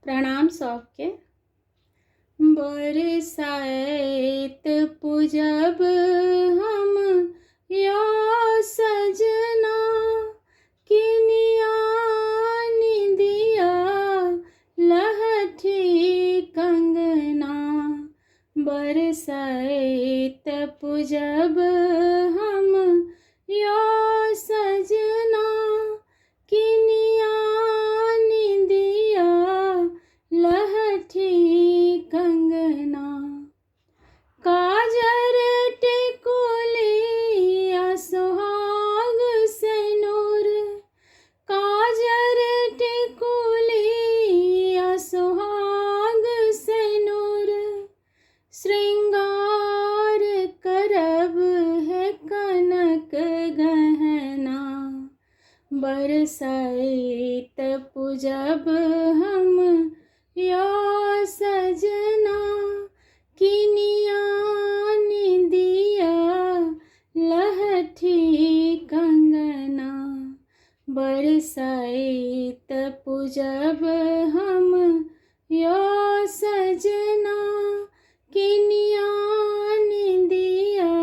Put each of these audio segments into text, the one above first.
प्रणाम सबके। बरसाइत पूजब हम या सजना, किनिया निदिया लहठी कंगना। बरसाइत पूजब हम या सजना, किनिया निदिया लहठी कंगना। काजर टिकुलिया सुहाग सिनुर, काजर टिकुलिया सुहाग सिनुर। श्रृंगार करब है कनक गहना। बरसाइत पूजब हम या सजना, किनिया निदिया लहठी कंगना। बरसाइत पूजब हम या सजना, किनिया निदिया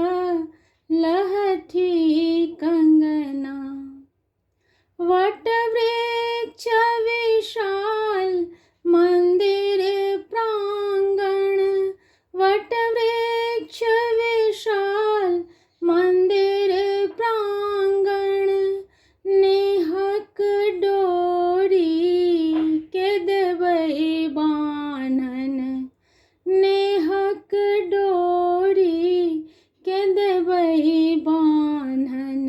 लहठी कंगना। वट वृक्ष विशाल मंदिर प्रांगण, वट वृक्ष विशाल मंदिर प्रांगण। नेहक डोरी के देबै बान्हन, नेहक डोरी के देबै बान्हन।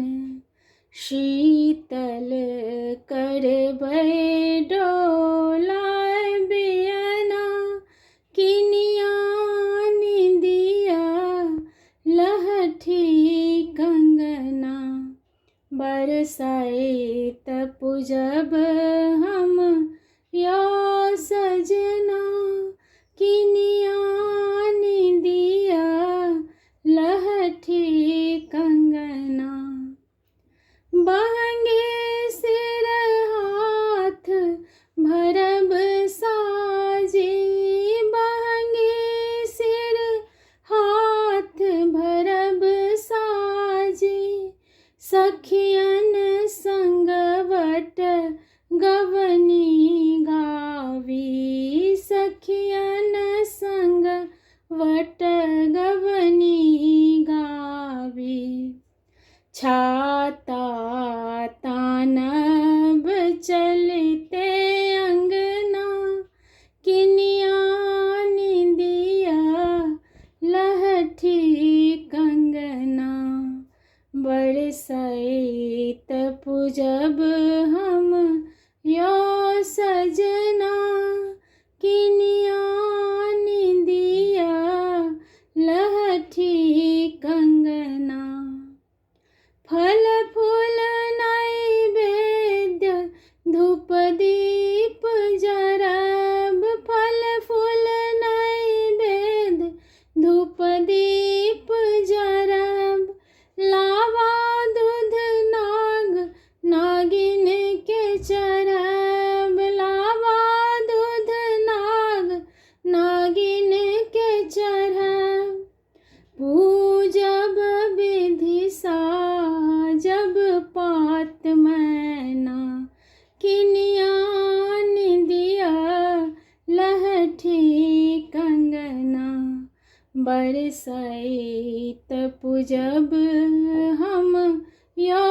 शीतल करबै डोलाय बियना, किनिया निदिया लहठी कंगना। बरसाइत पूजब हम या सजना, किनिया निदिया लहठी कंगना। बहंगे सिर हाथ भरब साजी, बहंगे सिर हाथ भरब साजी। सखियन संगवट गवनी गावी, सखियन संगवट गवनी गावी। छाता तानब चलते अंगना, किनिया निदिया लहठी कंगना। बरसाइत पूजब हम या सजना, किनिया निदिया लहठी कंगना। फल फूल नैवेद्य धूप दीप जरब, फल फूल नैवेद्य धूप दीप जरब। लावा दूध नाग नागिन के चरब, लावा दूध नाग नागिन के चरब। पूजब विधि साजब पात मैना, किनिया निदिया लहठी कंगना। बरसाइत पूजब हम या